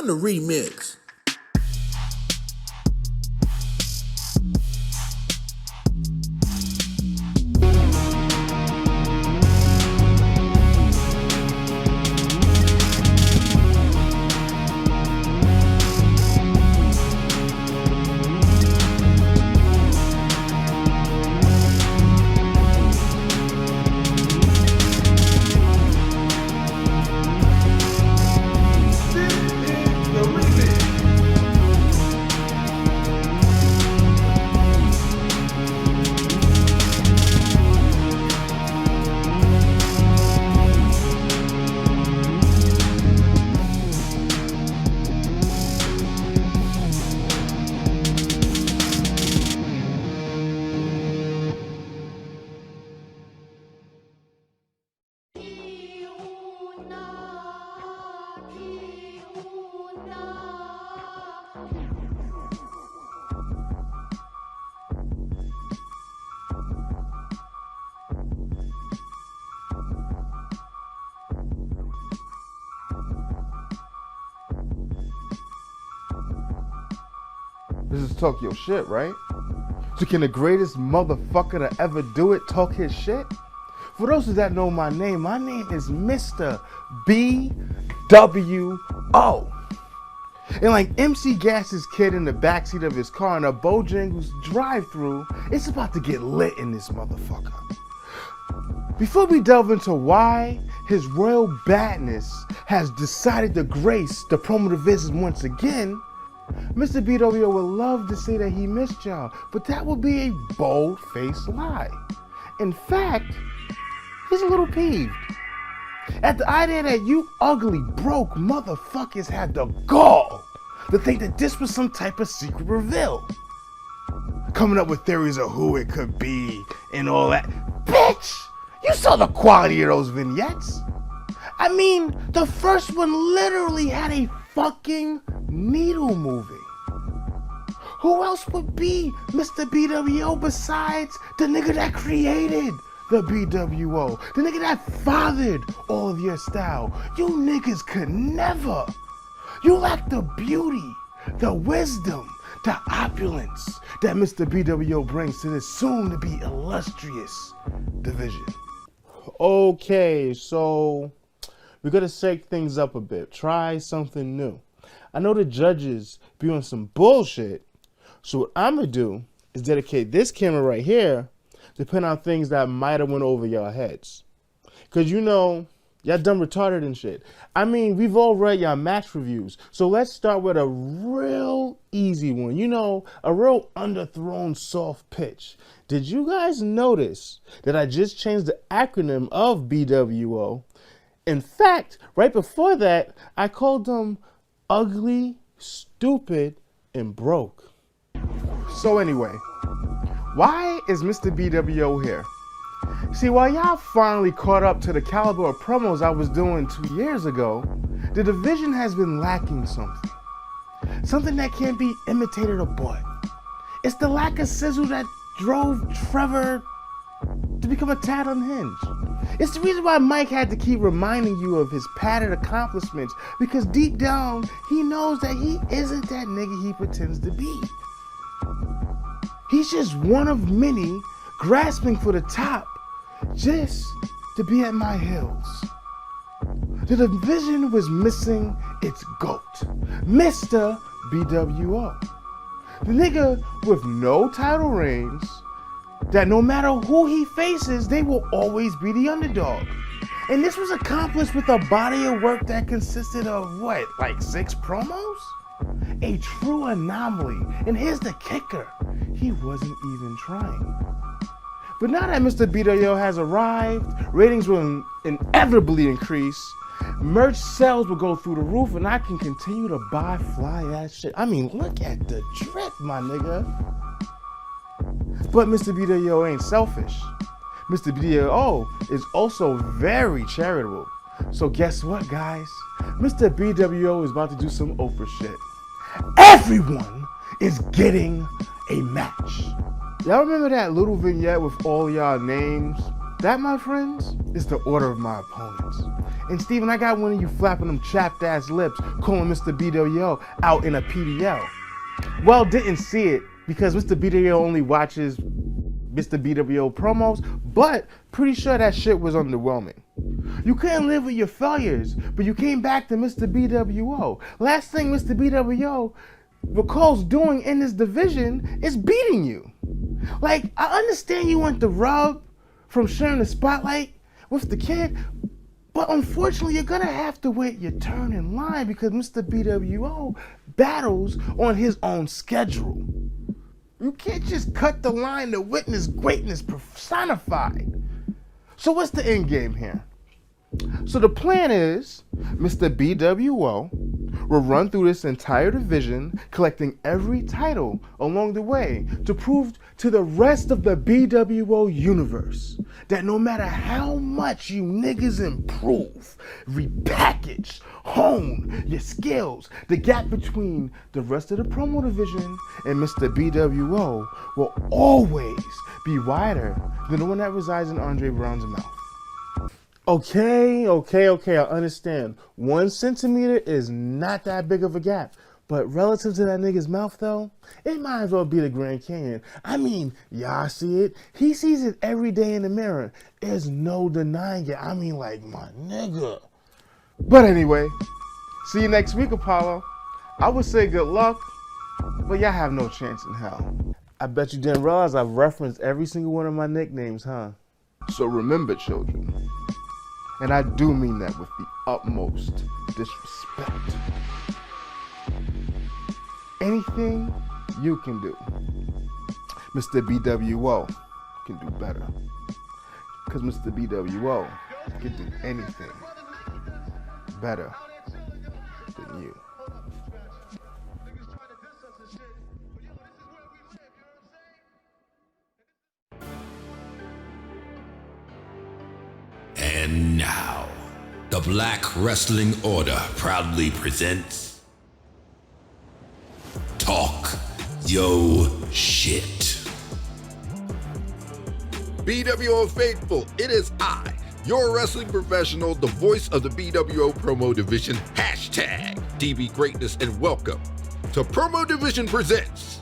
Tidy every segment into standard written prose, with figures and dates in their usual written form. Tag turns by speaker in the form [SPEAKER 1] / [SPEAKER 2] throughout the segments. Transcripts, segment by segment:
[SPEAKER 1] the remix.
[SPEAKER 2] This is talk your shit, right? So can the greatest motherfucker to ever do it talk his shit? For those that know my name is Mr. bWo. And like MC Gas's kid in the backseat of his car in a Bojangles drive-thru, it's about to get lit in this motherfucker. Before we delve into why his royal badness has decided to grace the promo division once again, Mr. bWo would love to say that he missed y'all, but that would be a bold-faced lie. In fact, he's a little peeved at the idea that you ugly, broke motherfuckers had the gall to think that this was some type of secret reveal. Coming up with theories of who it could be and all that. Bitch! You saw the quality of those vignettes. I mean, the first one literally had a fucking needle moving. Who else would be Mr. bWo besides the nigga that created the bWo? The nigga that fathered all of your style. You niggas could never. You lack the beauty, the wisdom, the opulence that Mr. bWo brings to this soon-to-be illustrious division. Okay, so we're gonna shake things up a bit. Try something new. I know the judges be on some bullshit, so what I'm gonna do is dedicate this camera right here to pin out things that might have went over y'all heads. Cause you know, y'all dumb retarded and shit. I mean, we've all read y'all match reviews, so let's start with a real easy one. You know, a real underthrown soft pitch. Did you guys notice that I just changed the acronym of bWo? In fact, right before that, I called them ugly, stupid, and broke. So anyway, why is Mr. bWo here? See, while y'all finally caught up to the caliber of promos I was doing 2 years ago, the division has been lacking something. Something that can't be imitated or bought. It's the lack of sizzle that drove Trevor to become a tad unhinged. It's the reason why Mike had to keep reminding you of his padded accomplishments, because deep down, he knows that he isn't that nigga he pretends to be. He's just one of many grasping for the top just to be at my heels. The division was missing its GOAT, Mr. bWo. The nigga with no title reigns, that no matter who he faces, they will always be the underdog. And this was accomplished with a body of work that consisted of what, like 6 promos? A true anomaly. And here's the kicker, he wasn't even trying. But now that Mr. bWo has arrived, ratings will inevitably increase, merch sales will go through the roof, and I can continue to buy fly ass shit. I mean, look at the drip, my nigga. But Mr. bWo ain't selfish. Mr. bWo is also very charitable. So guess what, guys? Mr. bWo is about to do some Oprah shit. Everyone is getting a match. Y'all remember that little vignette with all y'all names? That, my friends, is the order of my opponents. And Steven, I got one of you flapping them chapped ass lips, calling Mr. bWo out in a PDL. Well, didn't see it because Mr. bWo only watches Mr. bWo promos, but pretty sure that shit was underwhelming. You couldn't live with your failures, but you came back to Mr. bWo. Last thing Mr. bWo recalls doing in this division is beating you. Like, I understand you want the rub from sharing the spotlight with the kid, but unfortunately you're gonna have to wait your turn in line because Mr. bWo battles on his own schedule. You can't just cut the line to witness greatness personified. So what's the end game here? So the plan is Mr. bWo will run through this entire division, collecting every title along the way to prove to the rest of the bWo universe that no matter how much you niggas improve, repackage, hone your skills, the gap between the rest of the promo division and Mr. bWo will always be wider than the one that resides in Andre Brown's mouth. Okay, I understand. 1 centimeter is not that big of a gap. But relative to that nigga's mouth, though, it might as well be the Grand Canyon. I mean, y'all see it. He sees it every day in the mirror. There's no denying it. I mean, like, my nigga. But anyway, see you next week, Apollo. I would say good luck, but y'all have no chance in hell. I bet you didn't realize I've referenced every single one of my nicknames, huh? So remember, children, and I do mean that with the utmost disrespect, anything you can do, Mr. bWo can do better. Because Mr. bWo can do anything better than you.
[SPEAKER 1] And now, the Black Wrestling Order proudly presents Talk Yo Shit.
[SPEAKER 3] bWo faithful, it is I, your wrestling professional, the voice of the bWo promo division, hashtag DB Greatness, and welcome to Promo Division Presents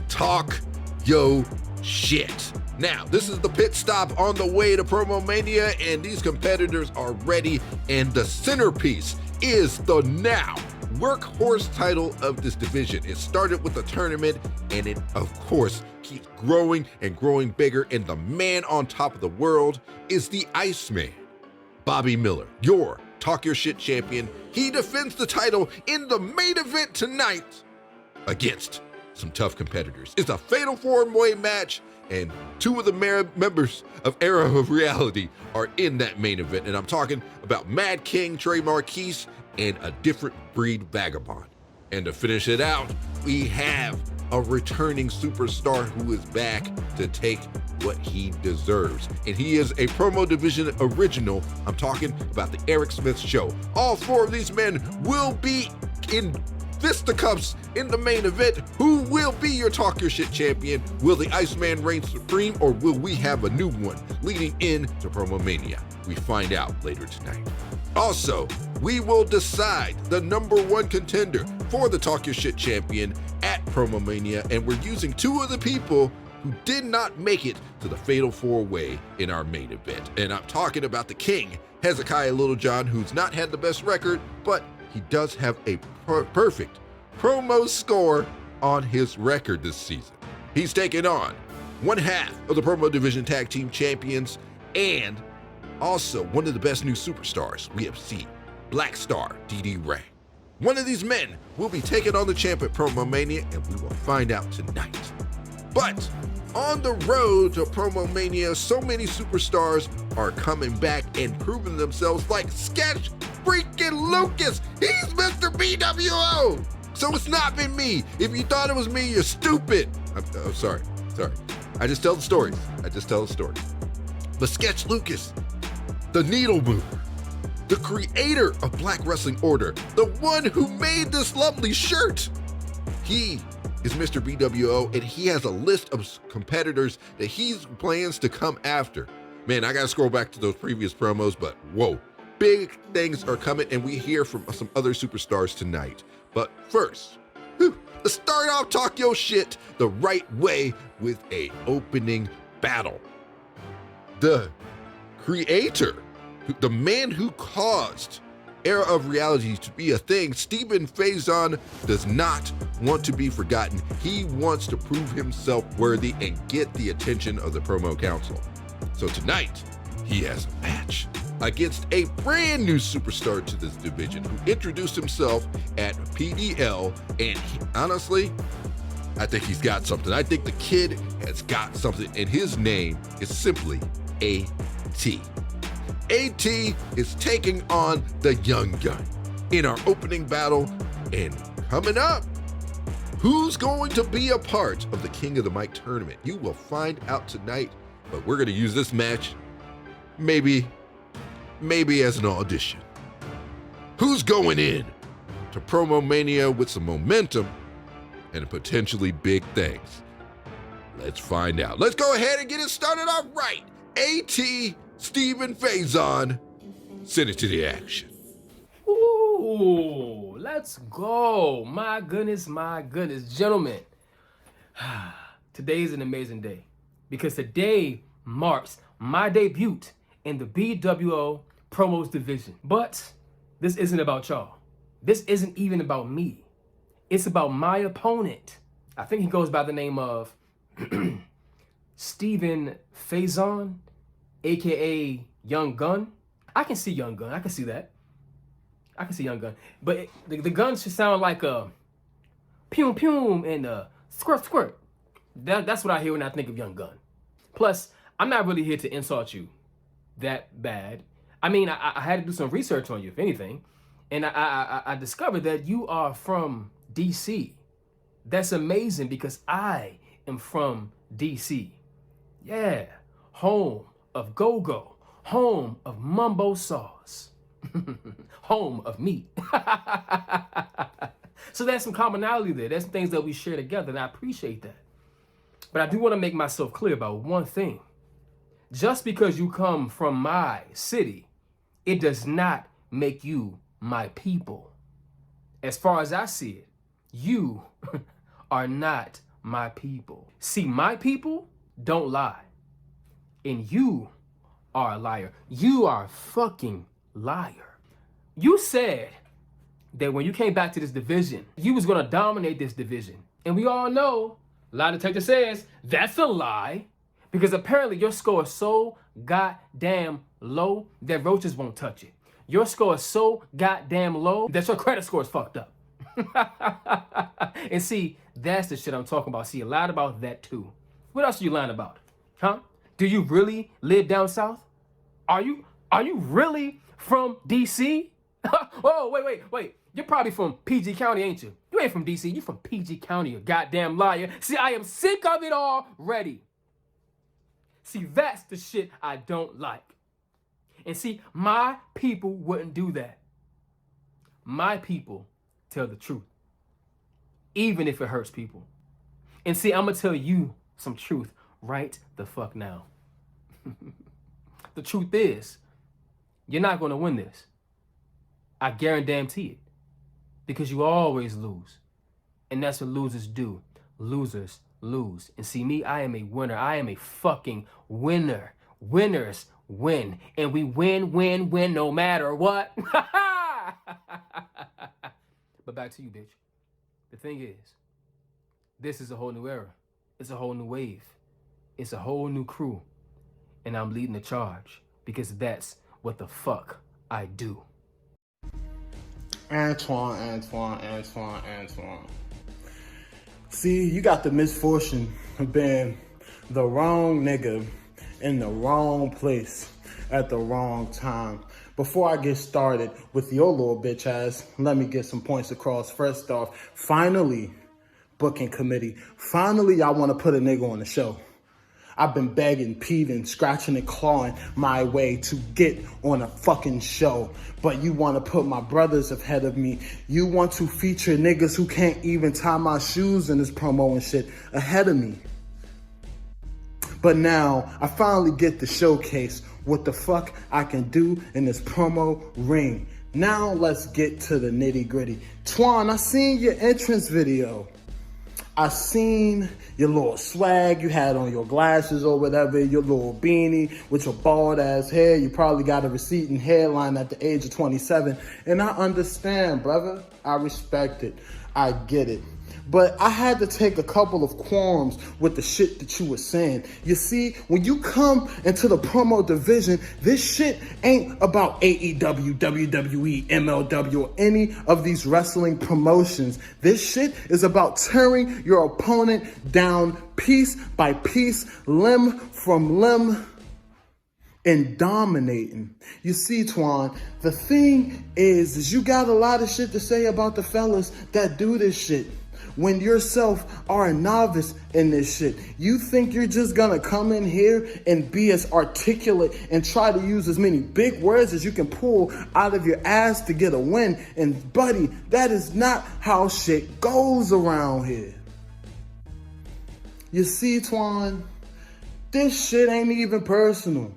[SPEAKER 3] Talk Yo Shit. Now, this is the pit stop on the way to Promo Mania, and these competitors are ready, and the centerpiece is the now workhorse title of this division. It started with the tournament, and it, of course, keeps growing and growing bigger, and the man on top of the world is the Iceman, Bobby Miller, your Talk Your Shit champion. He defends the title in the main event tonight against some tough competitors. It's a fatal four-way match, and two of the members of Era of Reality are in that main event, and I'm talking about Mad King Trey Marquise and a different breed vagabond. And to finish it out, we have a returning superstar who is back to take what he deserves. And he is a Promo Division original. I'm talking about the Eric Smith Show. All four of these men will be in fisticuffs in the main event. Who will be your Talk Your Shit champion? Will the Iceman reign supreme, or will we have a new one leading into Promo Mania? We find out later tonight. Also, we will decide the #1 contender for the Talk Your Shit champion at Promo Mania, and we're using two of the people who did not make it to the Fatal 4-Way in our main event. And I'm talking about the King, Hezekiah Littlejohn, who's not had the best record, but he does have a perfect promo score on his record this season. He's taken on one half of the Promo Division Tag Team Champions and also one of the best new superstars we have seen, Black Star DD Ray. One of these men will be taking on the champ at Promo Mania, and we will find out tonight. But on the road to Promo Mania, so many superstars are coming back and proving themselves, like Sketch freaking Lucas. He's Mr. bWo. So it's not been me. If you thought it was me, you're stupid. I'm sorry. I just tell the stories. But Sketch Lucas, the needle mover, the creator of Black Wrestling Order, the one who made this lovely shirt, he is Mr. bWo, and he has a list of competitors that he plans to come after. Man, I gotta scroll back to those previous promos, but whoa, Big things are coming, and we hear from some other superstars tonight. But first, let's start off Talk Your Shit the right way with a opening battle. The creator, the man who caused Era of Reality to be a thing, Stephen Faison, does not want to be forgotten. He wants to prove himself worthy and get the attention of the promo council. So tonight, he has a match against a brand new superstar to this division who introduced himself at PDL, and honestly, I think he's got something. I think the kid has got something, and his name is simply AT. AT is taking on the Young Gun in our opening battle, and coming up, who's going to be a part of the King of the Mic tournament? You will find out tonight, but we're going to use this match maybe as an audition. Who's going in to Promo Mania with some momentum and potentially big things? Let's find out. Let's go ahead and get it started off right. AT, Stephen Faison, send it to the action.
[SPEAKER 4] Ooh, let's go. My goodness, gentlemen. Today is an amazing day because today marks my debut in the bWo promos division. But this isn't about y'all. This isn't even about me. It's about my opponent. I think he goes by the name of Stephen Faison, aka Young Gun. I can see Young Gun. I can see that. I can see Young Gun. But the gun should sound like a pew pew and a squirt squirt. That's what I hear when I think of Young Gun. Plus, I'm not really here to insult you that bad. I mean, I had to do some research on you, if anything. And I discovered that you are from DC. That's amazing because I am from DC. Yeah, home of go-go, home of mumbo sauce, home of meat. So there's some commonality there. There's some things that we share together, and I appreciate that. But I do want to make myself clear about one thing. Just because you come from my city, it does not make you my people. As far as I see it, you are not my people. See, my people don't lie. And you are a liar. You are a fucking liar. You said that when you came back to this division, you was gonna dominate this division. And we all know, lie detector says, that's a lie. Because apparently your score is so goddamn low that roaches won't touch it. Your score is so goddamn low that your credit score is fucked up. And see, that's the shit I'm talking about. See, you lied about that too. What else are you lying about? Huh? Do you really live down south? Are you really from DC? Oh, wait. You're probably from PG County, ain't you? You ain't from DC. You from PG County, you goddamn liar. See, I am sick of it already. See, that's the shit I don't like. And see, my people wouldn't do that. My people tell the truth, even if it hurts people. And see, I'm gonna tell you some truth right the fuck now. The truth is, you're not gonna win this. I guarantee it. Because you always lose. And that's what losers do. Losers lose. And see, me, I am a winner. I am a fucking winner. Winners win. And we win no matter what. But back to you, bitch. The thing is, this is a whole new era. It's a whole new wave. It's a whole new crew. And I'm leading the charge because that's what the fuck I do.
[SPEAKER 2] Antoine. See, you got the misfortune of being the wrong nigga in the wrong place at the wrong time. Before I get started with your little bitch ass, let me get some points across. First off, finally, booking committee. Finally, y'all want to put a nigga on the show. I've been begging, peeving, scratching and clawing my way to get on a fucking show. But you want to put my brothers ahead of me. You want to feature niggas who can't even tie my shoes in this promo and shit ahead of me. But now, I finally get to showcase
[SPEAKER 5] what the fuck I can do in this promo ring. Now let's get to the nitty gritty. Twan, I seen your entrance video. I seen your little swag you had on, your glasses or whatever, your little beanie with your bald ass hair. You probably got a receding hairline at the age of 27. And I understand, brother. I respect it. I get it. But I had to take a couple of qualms with the shit that you were saying. You see, when you come into the promo division, this shit ain't about AEW, WWE, MLW, or any of these wrestling promotions. This shit is about tearing your opponent down piece by piece, limb from limb, and dominating. You see, Twan, the thing is you got a lot of shit to say about the fellas that do this shit. When yourself are a novice in this shit, you think you're just gonna come in here and be as articulate and try to use as many big words as you can pull out of your ass to get a win. And buddy, that is not how shit goes around here. You see, Twan, this shit ain't even personal.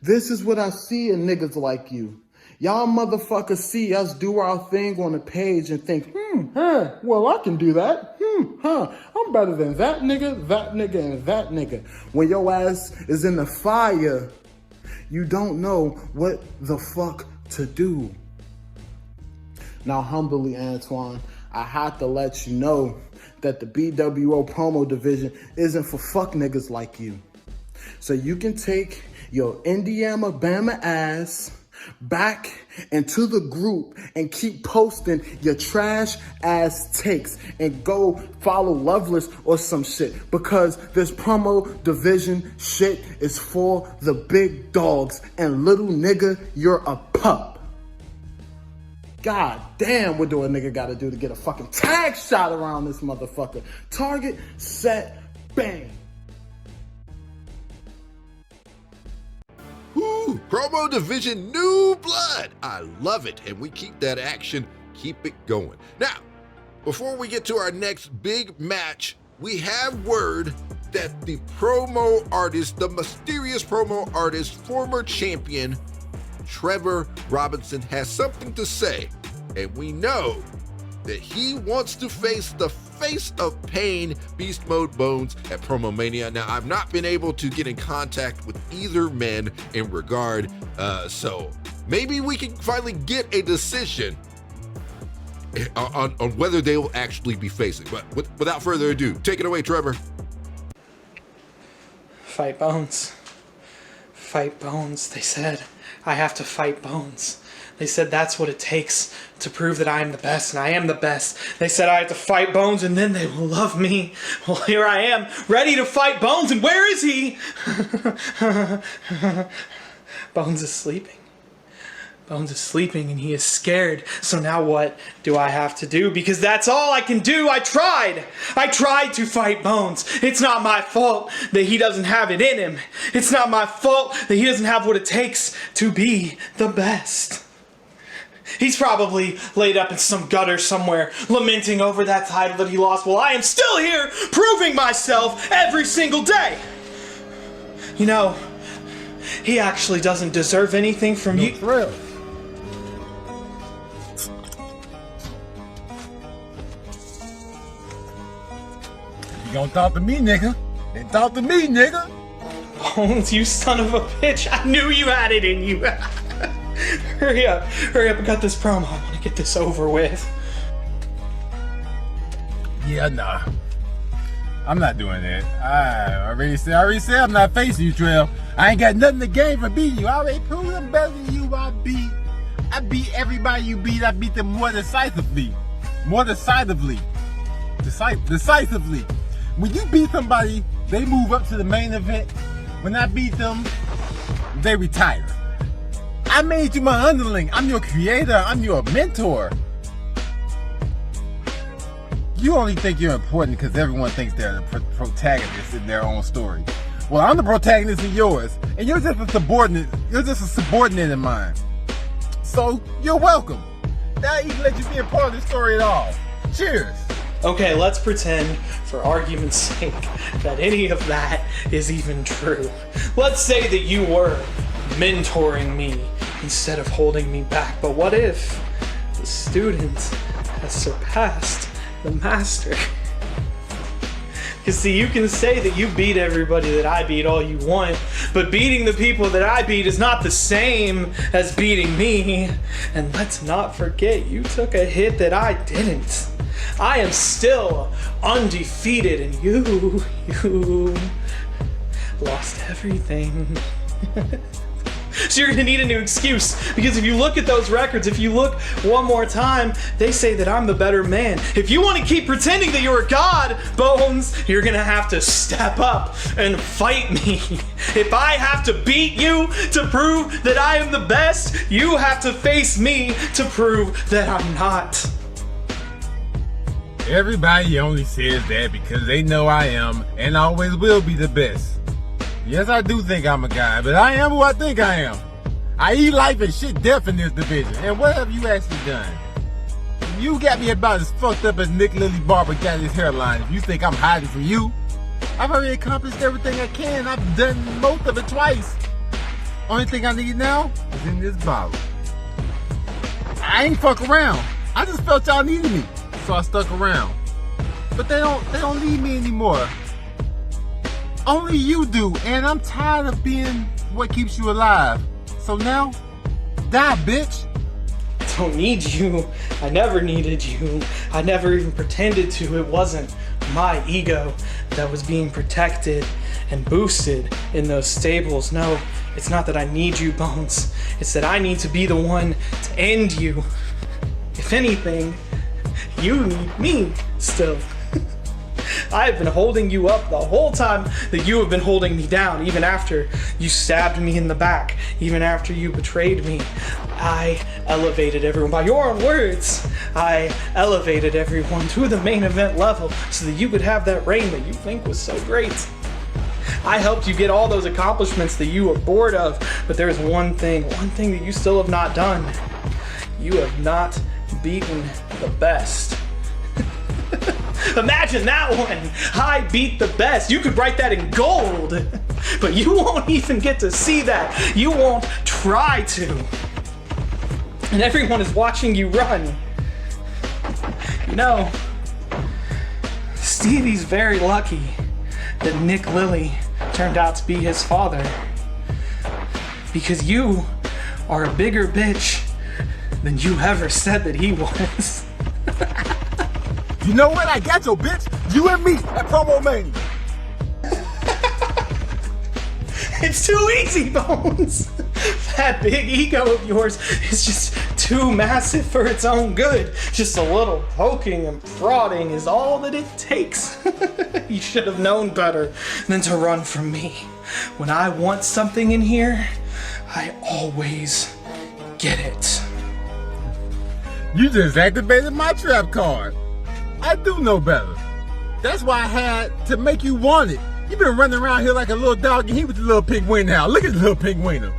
[SPEAKER 5] This is what I see in niggas like you. Y'all motherfuckers see us do our thing on the page and think, well, I can do that. I'm better than that nigga, and that nigga. When your ass is in the fire, you don't know what the fuck to do. Now, humbly, Antoine, I have to let you know that the bWo promo division isn't for fuck niggas like you. So you can take your Indiana Bama ass back into the group and keep posting your trash ass takes and go follow Loveless or some shit, because this promo division shit is for the big dogs, and little nigga, you're a pup. God damn, what do a nigga gotta do to get a fucking tag shot around this motherfucker? Target, set, bang.
[SPEAKER 3] Ooh, promo division new blood. I love it. And we keep that action, keep it going. Now, before we get to our next big match, we have word that the promo artist, the mysterious promo artist, former champion, Trevor Robinson, has something to say. And we know that he wants to face the face of pain, Beast Mode Bones, at Promo Mania. Now, I've not been able to get in contact with either man in regard, so maybe we can finally get a decision on whether they will actually be facing. But without further ado, take it away, Trevor.
[SPEAKER 6] Fight Bones. Fight Bones, they said. I have to fight Bones. They said that's what it takes to prove that I am the best, and I am the best. They said I have to fight Bones, and then they will love me. Well, here I am, ready to fight Bones, and where is he? Bones is sleeping. Bones is sleeping, and he is scared. So now what do I have to do? Because that's all I can do. I tried to fight Bones. It's not my fault that he doesn't have it in him. It's not my fault that he doesn't have what it takes to be the best. He's probably laid up in some gutter somewhere, lamenting over that title that he lost, while I am still here, proving myself every single day. You know, he actually doesn't deserve anything from you.
[SPEAKER 7] Thrill. You gonna talk to me, nigga? Then talk to me, nigga.
[SPEAKER 6] Bones, you son of a bitch. I knew you had it in you. Hurry up, I got this promo. I want to get this over with.
[SPEAKER 7] Yeah, nah. I'm not doing that. I already said I'm not facing you, Trail. I ain't got nothing to gain from beating you. I already proved I'm better than you. I beat everybody you beat. I beat them more decisively. Decisively. When you beat somebody, they move up to the main event. When I beat them, they retire. I made you my underling. I'm your creator. I'm your mentor. You only think you're important because everyone thinks they're the protagonist in their own story. Well, I'm the protagonist in yours, and you're just a subordinate. You're just a subordinate in mine. So you're welcome. Now I even let you be a part of the story at all. Cheers.
[SPEAKER 6] Okay, let's pretend, for argument's sake, that any of that is even true. Let's say that you were mentoring me instead of holding me back. But what if the student has surpassed the master? Because see, you can say that you beat everybody that I beat all you want, but beating the people that I beat is not the same as beating me. And let's not forget, you took a hit that I didn't. I am still undefeated, and you lost everything. So you're gonna need a new excuse, because if you look at those records, if you look one more time, they say that I'm the better man. If you want to keep pretending that you're a god, Bones, you're gonna have to step up and fight me. If I have to beat you to prove that I am the best, you have to face me to prove that I'm not.
[SPEAKER 7] Everybody only says that because they know I am and always will be the best. Yes, I do think I'm a guy, but I am who I think I am. I eat life and shit death in this division. And what have you actually done? You got me about as fucked up as Nick Lily Barber got his hairline. If you think I'm hiding from you, I've already accomplished everything I can. I've done most of it twice. Only thing I need now is in this bottle. I ain't fuck around. I just felt y'all needed me, so I stuck around. But they don't need me anymore. Only you do, and I'm tired of being what keeps you alive. So now, die, bitch.
[SPEAKER 6] I don't need you. I never needed you. I never even pretended to. It wasn't my ego that was being protected and boosted in those stables. No, it's not that I need you, Bones. It's that I need to be the one to end you. If anything, you need me still. I've been holding you up the whole time that you have been holding me down, even after you stabbed me in the back, even after you betrayed me. I elevated everyone, by your own words, I elevated everyone to the main event level so that you could have that reign that you think was so great. I helped you get all those accomplishments that you were bored of, but there's one thing that you still have not done. You have not beaten the best. Imagine that one! I beat the best. You could write that in gold, but you won't even get to see that. You won't try to. And everyone is watching you run. You know, Stevie's very lucky that Nick Lilly turned out to be his father, because you are a bigger bitch than you ever said that he was.
[SPEAKER 7] You know what? I got your bitch. You and me at Promo Mania.
[SPEAKER 6] It's too easy, Bones. That big ego of yours is just too massive for its own good. Just a little poking and prodding is all that it takes. You should have known better than to run from me. When I want something in here, I always get it.
[SPEAKER 7] You just activated my trap card. I do know better. That's why I had to make you want it. You've been running around here like a little dog and he was a little pink wiener now. Look at the little pink wiener.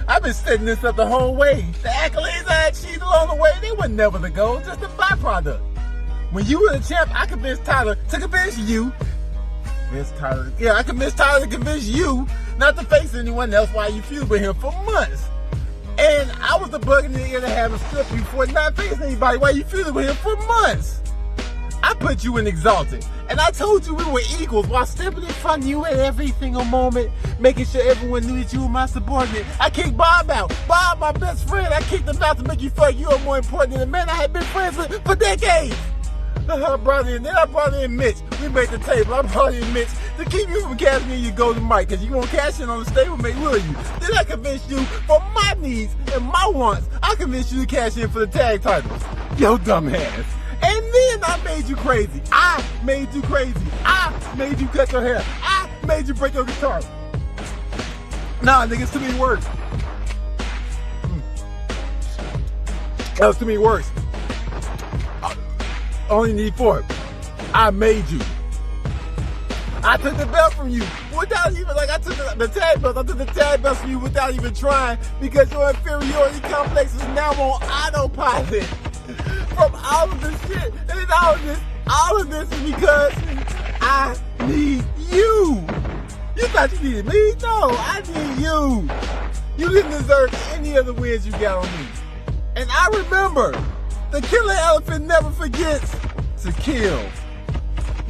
[SPEAKER 7] I've been setting this up the whole way. The accolades I achieved along the way, they were never the goal, just a byproduct. When you were the champ, I convinced Tyler to convince you. I convinced Tyler to convince you not to face anyone else while you feud with him for months. And I was the bug in the ear to have him strip you for not facing anybody while you feuded with him for months. I put you in Exalted, and I told you we were equals while stepping in front of you at every single moment, making sure everyone knew that you were my subordinate. I kicked Bob out. Bob, my best friend, I kicked him out to make you feel like you were more important than the man I had been friends with for decades. I brought in Mitch. We made the table. I brought in Mitch to keep you from cashing in your golden mic, because you won't cash in on the stablemate, will you? Then I convinced you for my needs and my wants. I convinced you to cash in for the tag titles. Yo, dumbass. And then I made you crazy. I made you crazy. I made you cut your hair. I made you break your guitar. Nah, nigga, it's too many words. That was too many words. I only need 4. I made you. I took the belt from you without even, I took the tag belt. I took the tag belt from you without even trying, because your inferiority complex is now on autopilot. From all of this shit, and then all of this, All of this is because I need you. You thought you needed me? No, I need you. You didn't deserve any of the wins you got on me. And I remember, the killer elephant never forgets to kill.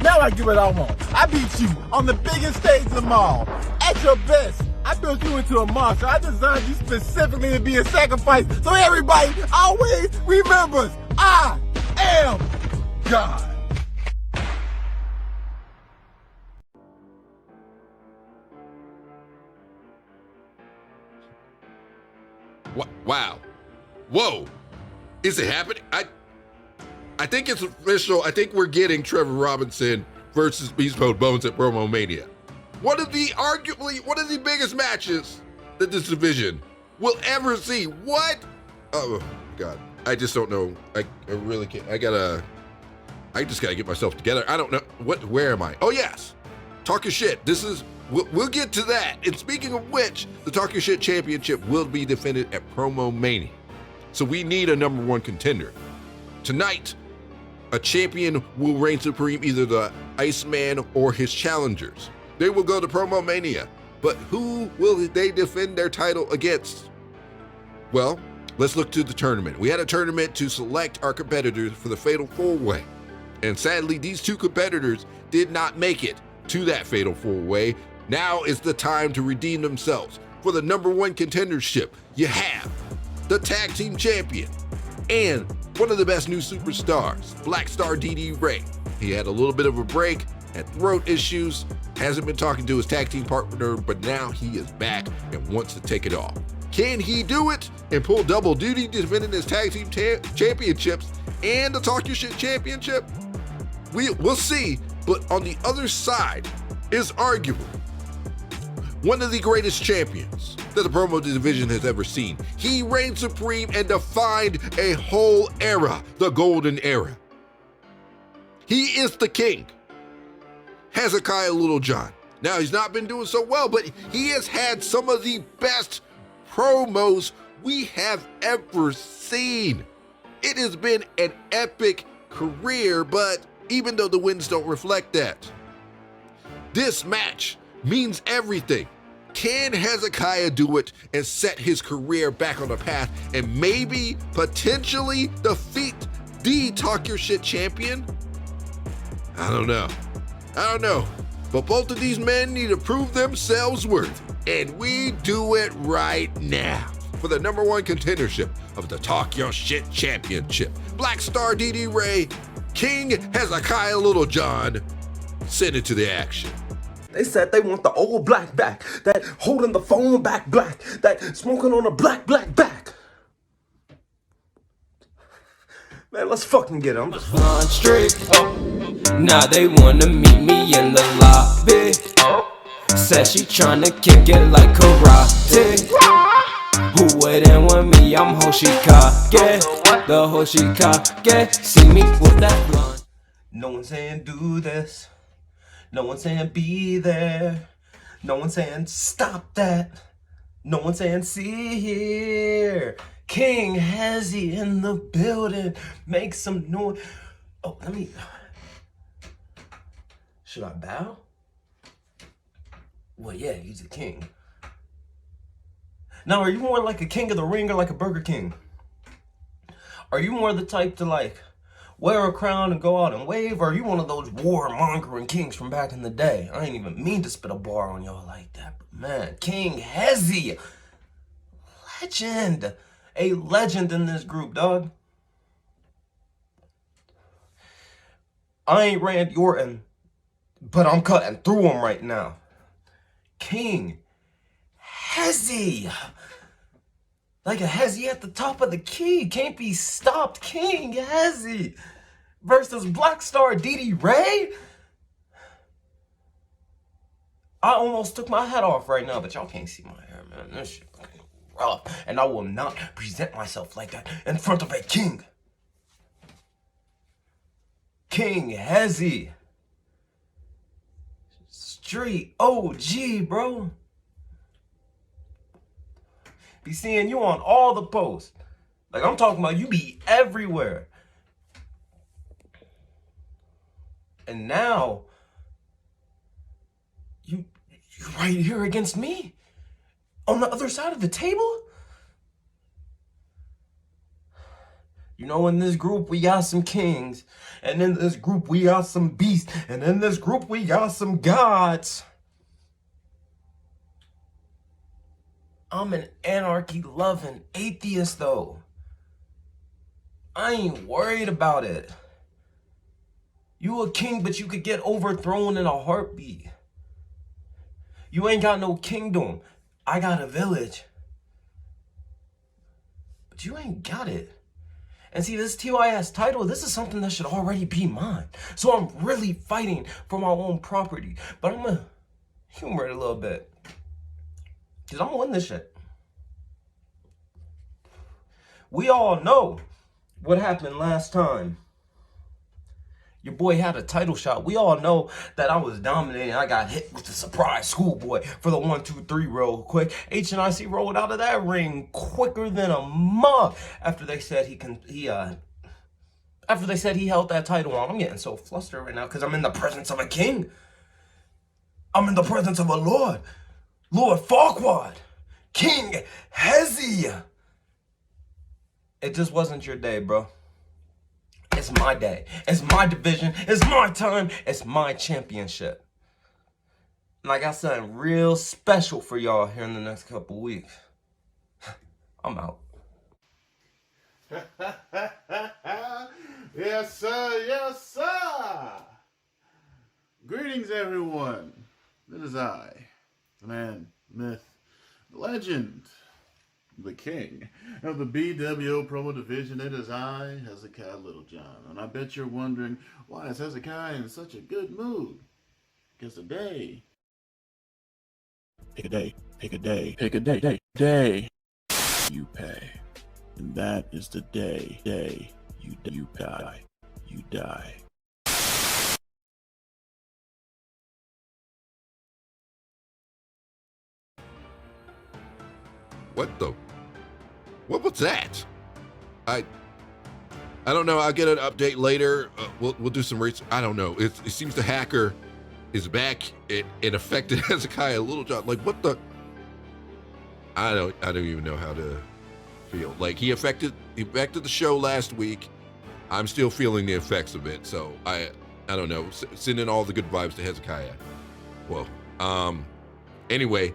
[SPEAKER 7] Now I give it all on. I beat you on the biggest stage of them all. At your best, I built you into a monster. I designed you specifically to be a sacrifice. So everybody always remembers, I am God.
[SPEAKER 3] Wow. Whoa. Is it happening? I think it's official. I think we're getting Trevor Robinson versus Beast Mode Bones at Promo Mania. Arguably one of the biggest matches that this division will ever see. What? Oh God. I just don't know. I really can't. I just gotta get myself together. I don't know. Where am I? Oh yes. Talk Your Shit. We'll get to that. And speaking of which, the Talk Your Shit Championship will be defended at Promo Mania. So we need a number one contender. Tonight, a champion will reign supreme, either the Iceman or his challengers. They will go to Promo Mania. But who will they defend their title against? Well, let's look to the tournament. We had a tournament to select our competitors for the Fatal 4-Way. And sadly, these two competitors did not make it to that Fatal 4-Way. Now is the time to redeem themselves. For the number one contendership, you have the tag team champion and one of the best new superstars, Black Star DD Ray. He had a little bit of a break, had throat issues, hasn't been talking to his tag team partner, but now he is back and wants to take it off. Can he do it and pull double duty, defending his tag team championships and the Talk Your Shit championship? We'll see, but on the other side is arguably one of the greatest champions that the promo division has ever seen. He reigned supreme and defined a whole era, the golden era. He is the king, Hezekiah Littlejohn. Now, he's not been doing so well, but he has had some of the best promos we have ever seen. It has been an epic career, but even though the wins don't reflect that, this match means everything. Can Hezekiah do it and set his career back on the path and maybe potentially defeat the Talk Your Shit champion? I don't know. But both of these men need to prove themselves worthy, and we do it right now for the number one contendership of the Talk Your Shit championship. Black Star DD Ray, King Hezekiah Littlejohn, send it to the action.
[SPEAKER 8] They said they want the old black back, that holding the phone back black, that smoking on a black back. Man, let's fucking get them.
[SPEAKER 9] Run straight. Now they wanna meet me in the lobby. Said she tryna kick it like karate. Who wouldn't want me? I'm Hoshikage. The Hoshikage. See me with that blunt.
[SPEAKER 8] No one's saying do this. No one's saying be there. No one's saying stop that. No one's saying see here. King Hezzy in the building. Make some noise. Oh, should I bow? Well, yeah, he's a king. Now, are you more like a King of the Ring or like a Burger King? Are you more the type to like wear a crown and go out and wave, or are you one of those warmongering kings from back in the day? I ain't even mean to spit a bar on y'all like that, but man, King Hezzy, legend, a legend in this group, dog. I ain't Randy Orton, but I'm cutting through him right now. King Hezzy, like a Hezzy at the top of the key, can't be stopped. King Hezzy versus Black Star DD Ray. I almost took my hat off right now, but y'all can't see my hair, man. This shit fucking rough, and I will not present myself like that in front of a king. King Hezzy, street OG, bro. Be seeing you on all the posts. Like, I'm talking about you be everywhere. And now, you're right here against me? On the other side of the table? You know, in this group, we got some kings. And in this group, we got some beasts. And in this group, we got some gods. I'm an anarchy-loving atheist, though. I ain't worried about it. You a king, but you could get overthrown in a heartbeat. You ain't got no kingdom. I got a village. But you ain't got it. And see, this TYS title, this is something that should already be mine. So I'm really fighting for my own property. But I'm gonna humor it a little bit. Because I'm gonna win this shit. We all know what happened last time. Your boy had a title shot. We all know that I was dominating. I got hit with the surprise schoolboy for the 1-2-3 real quick. HNIC rolled out of that ring quicker than a mug after they said after they said he held that title on. I'm getting so flustered right now because I'm in the presence of a king. I'm in the presence of a lord. Lord Farquaad. King Hezi. It just wasn't your day, bro. It's my day. It's my division. It's my time. It's my championship. And I got something real special for y'all here in the next couple weeks. I'm out.
[SPEAKER 10] Yes, sir. Yes, sir. Greetings, everyone. It is I, the man, myth, the legend, the king of the bWo promo division. It is I, Hezekiah Littlejohn. And I bet you're wondering, why is Hezekiah in such a good mood? Because today, pick a day, you pay. And that is the day you die. You die.
[SPEAKER 3] What was that? I don't know. I'll get an update later. We'll do some research. I don't know. It seems the hacker is back. It affected Hezekiah Littlejohn. Like, what the? I don't even know how to feel. Like, he affected the show last week. I'm still feeling the effects of it. So I don't know. Send in all the good vibes to Hezekiah. Well, anyway.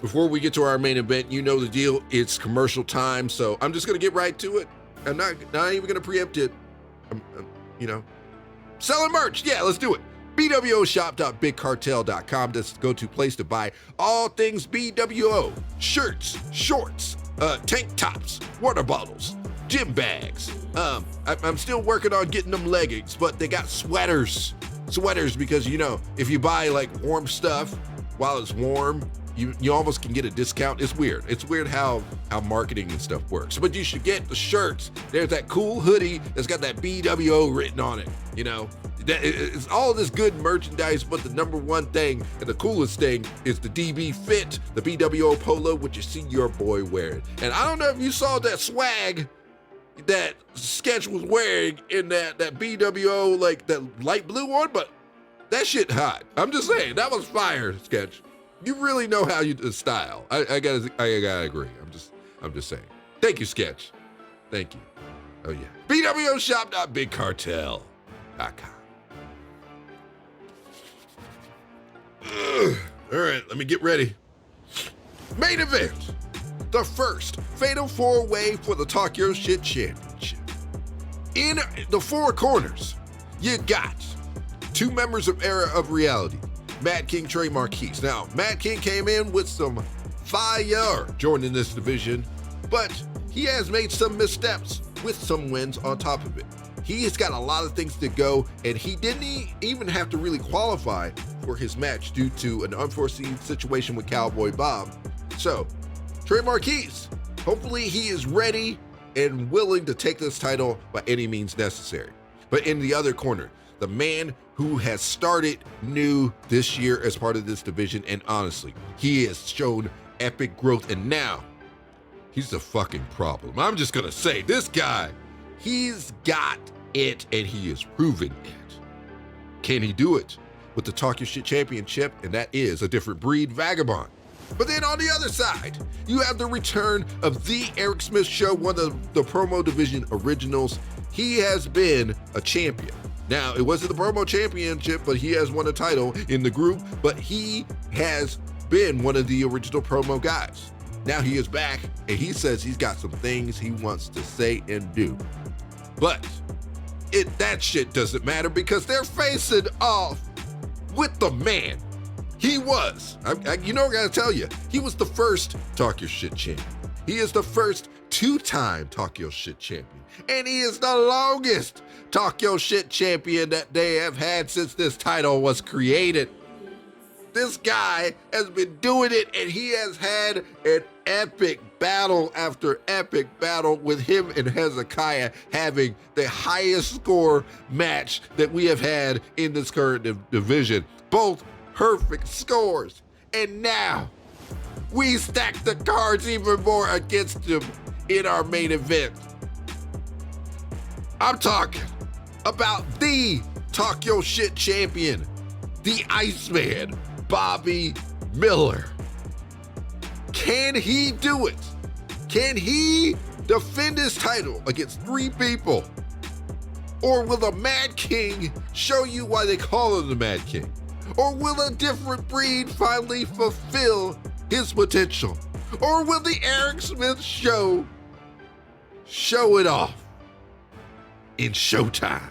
[SPEAKER 3] Before we get to our main event, you know the deal. It's commercial time, so I'm just gonna get right to it. I'm not even gonna preempt it. Selling merch. Yeah, let's do it. bWoshop.bigcartel.com. That's the go-to place to buy all things bWo: shirts, shorts, tank tops, water bottles, gym bags. I'm still working on getting them leggings, but they got sweaters because if you buy like warm stuff while it's warm, you almost can get a discount. It's weird. It's weird how marketing and stuff works. But you should get the shirts. There's that cool hoodie that's got that bWo written on it. It's all this good merchandise, but the number one thing and the coolest thing is the DB Fit, the bWo polo, which you see your boy wearing. And I don't know if you saw that swag that Sketch was wearing in that bWo, like that light blue one, but that shit hot. I'm just saying, that was fire, Sketch. You really know how you do style. I gotta agree. I'm just saying. Thank you, Sketch. Thank you. Oh yeah. bWoshop.bigcartel.com. All right, let me get ready. Main event. The first fatal four-way for the Talk Your Shit Championship. In the four corners, you got two members of Era of Reality. Mad King, Trey Marquise. Now, Mad King came in with some fire joining this division, but he has made some missteps with some wins on top of it. He has got a lot of things to go, and he didn't even have to really qualify for his match due to an unforeseen situation with Cowboy Bob. So, Trey Marquise, hopefully he is ready and willing to take this title by any means necessary. But in the other corner, the man who has started new this year as part of this division, and honestly, he has shown epic growth, and now he's the fucking problem. I'm just gonna say, this guy, he's got it, and he is proving it. Can he do it with the Talk Your Shit Championship? And that is a different breed, Vagabond. But then on the other side, you have the return of the Eric Smith Show, one of the promo division originals. He has been a champion. Now, it wasn't the promo championship, but he has won a title in the group, but he has been one of the original promo guys. Now he is back, and he says he's got some things he wants to say and do. But that shit doesn't matter because they're facing off with the man. He was, I gotta tell you, he was the first Talk Your Shit champion. He is the first 2-time Talk Your Shit champion. And he is the longest Talk Your Shit champion that they have had since this title was created. This guy has been doing it, and he has had an epic battle after epic battle with him and Hezekiah having the highest score match that we have had in this current division. Both perfect scores. And now we stack the cards even more against him in our main event. I'm talking about the Talk Your Shit champion, the Iceman, Bobby Miller. Can he do it? Can he defend his title against 3 people? Or will the Mad King show you why they call him the Mad King? Or will a different breed finally fulfill his potential? Or will the Eric Smith Show show it off in Showtime?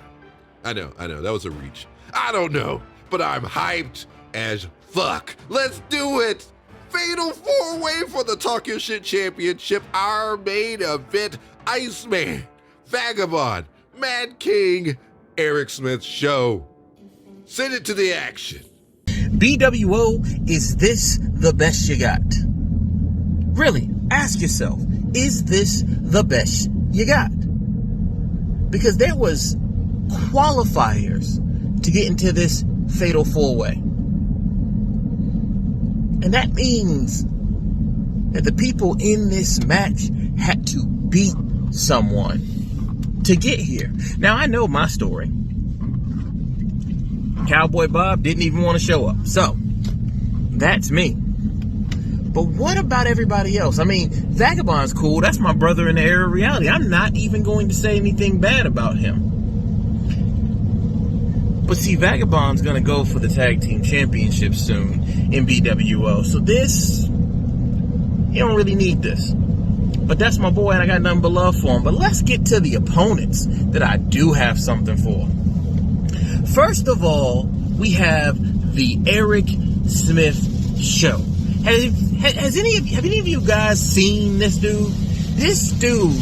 [SPEAKER 3] I know, that was a reach. I don't know, but I'm hyped as fuck. Let's do it. Fatal 4-way for the Talk Your Shit Championship. Our main event, Iceman, Vagabond, Mad King, Eric Smith Show. Send it to the action.
[SPEAKER 11] bWo, is this the best you got? Really, ask yourself, is this the best you got? Because there was qualifiers to get into this fatal 4-way. And that means that the people in this match had to beat someone to get here. Now, I know my story. Cowboy Bob didn't even want to show up. So, that's me. But what about everybody else? I mean, Vagabond's cool. That's my brother in the era of reality. I'm not even going to say anything bad about him. But see, Vagabond's going to go for the tag team championship soon in bWo. So this, you don't really need this. But that's my boy, and I got nothing but love for him. But let's get to the opponents that I do have something for. First of all, we have the Eric Smith Show. Have any of you guys seen this dude? This dude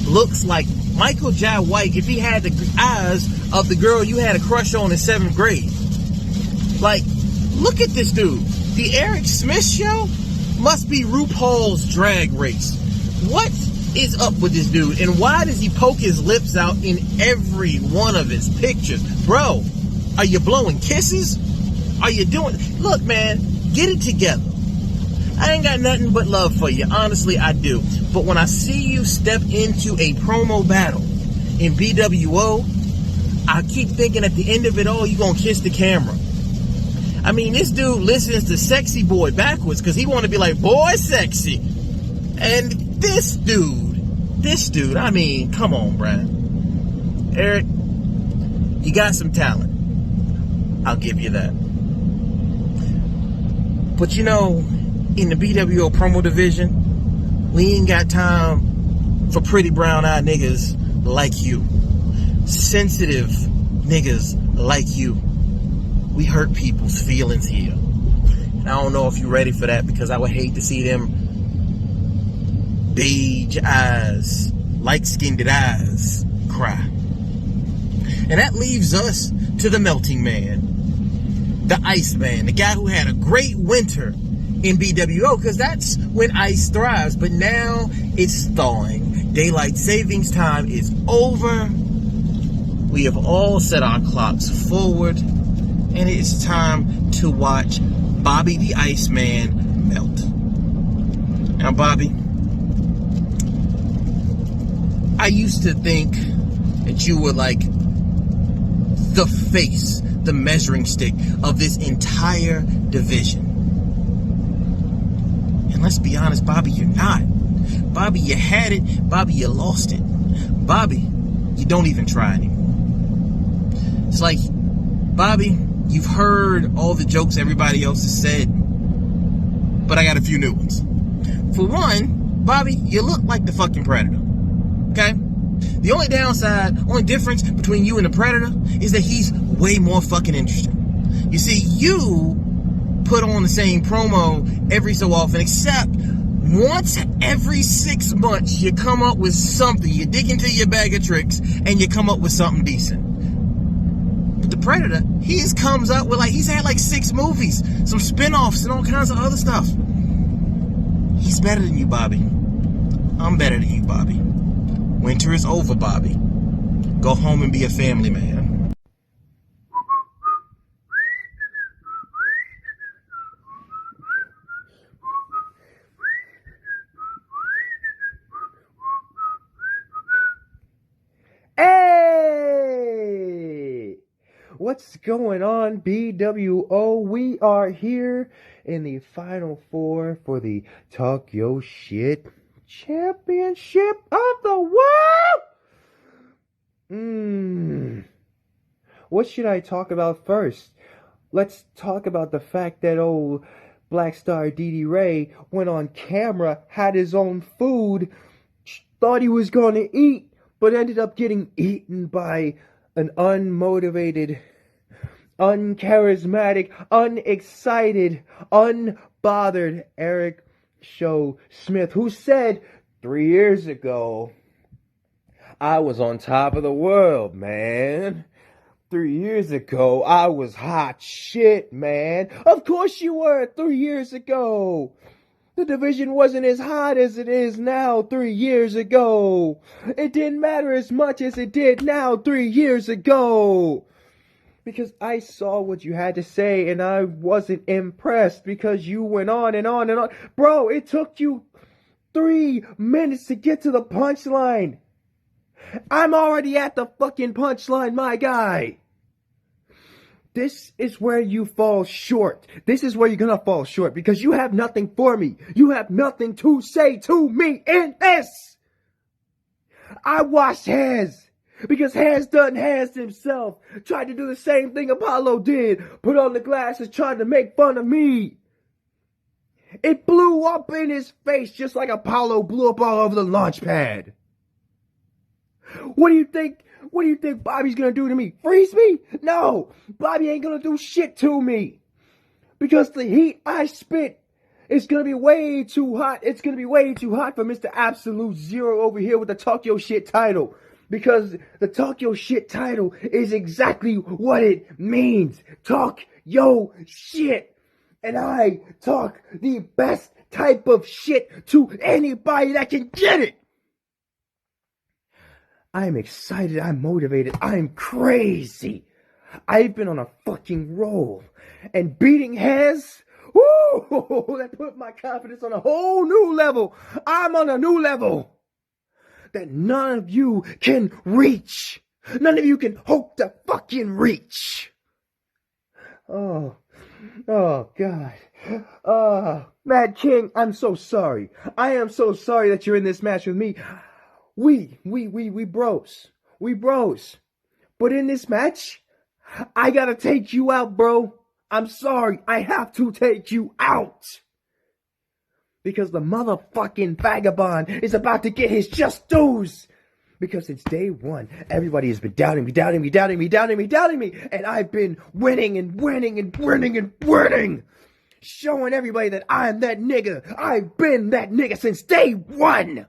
[SPEAKER 11] looks like Michael Jai White if he had the eyes of the girl you had a crush on in 7th grade. Like, look at this dude. The Eric Smith Show must be RuPaul's Drag Race. What is up with this dude? And why does he poke his lips out in every one of his pictures? Bro, are you blowing kisses? Are you doing... Look, man, get it together. I ain't got nothing but love for you. Honestly, I do. But when I see you step into a promo battle in bWo, I keep thinking at the end of it all, you're going to kiss the camera. I mean, this dude listens to Sexy Boy backwards because he want to be like, boy, sexy. And this dude, I mean, come on, Brian. Eric, you got some talent. I'll give you that. But you know, in the bWo promo division, we ain't got time for pretty brown-eyed niggas like you. Sensitive niggas like you. We hurt people's feelings here. And I don't know if you're ready for that because I would hate to see them beige eyes, light-skinned eyes cry. And that leaves us to the Melting Man, the Iceman, the guy who had a great winter in bWo because that's when ice thrives. But now it's thawing. Daylight savings time is over. We have all set our clocks forward, and it's time to watch Bobby the Iceman melt. Now, Bobby, I used to think that you were like the face, the measuring stick of this entire division. And let's be honest, Bobby, you're not. Bobby, you had it. Bobby, you lost it. Bobby, you don't even try anymore. It's like, Bobby, you've heard all the jokes everybody else has said, but I got a few new ones. For one, Bobby, you look like the fucking Predator. Okay? The only downside, only difference between you and the Predator is that he's way more fucking interesting. You see, you put on the same promo every so often, except once every 6 months you come up with something. You dig into your bag of tricks and you come up with something decent. But the Predator, he just comes up with he's had 6 movies, some spin-offs and all kinds of other stuff. He's better than you, Bobby. I'm better than you, Bobby. Winter is over, Bobby. Go home and be a family man.
[SPEAKER 2] Hey! What's going on, bWo? We are here in the Final Four for the Talk Yo Shit Championship of the World! What should I talk about first? Let's talk about the fact that old Black Star DD Ray went on camera, had his own food, thought he was going to eat, but ended up getting eaten by an unmotivated, uncharismatic, unexcited, unbothered Eric Show Smith, who said 3 years ago, I was on top of the world, man. 3 years ago, I was hot shit, man. Of course you were 3 years ago. The division wasn't as hot as it is now 3 years ago. It didn't matter as much as it did now 3 years ago. Because I saw what you had to say and I wasn't impressed because you went on and on and on. Bro, it took you 3 minutes to get to the punchline. I'm already at the fucking punchline, my guy. This is where you fall short. This is where you're gonna fall short because you have nothing for me. You have nothing to say to me in this. I watched Haz because Haz done Haz himself. Tried to do the same thing Apollo did. Put on the glasses, tried to make fun of me. It blew up in his face just like Apollo blew up all over the launch pad. What do you think? What do you think Bobby's gonna do to me? Freeze me? No! Bobby ain't gonna do shit to me. Because the heat I spit is gonna be way too hot. It's gonna be way too hot for Mr. Absolute Zero over here with the Talk Yo Shit title. Because the Talk Yo Shit title is exactly what it means. Talk yo shit. And I talk the best type of shit to anybody that can get it. I'm excited, I'm motivated, I'm crazy. I've been on a fucking roll. And beating Haz, woo, that put my confidence on a whole new level. I'm on a new level that none of you can reach. None of you can hope to fucking reach. Oh, God. Mad King, I'm so sorry. I am so sorry that you're in this match with me. We bros. We bros. But in this match, I gotta take you out, bro. I'm sorry. I have to take you out. Because the motherfucking vagabond is about to get his just dues. Because since day one, everybody has been doubting me. And I've been winning. Showing everybody that I'm that nigga. I've been that nigga since day one.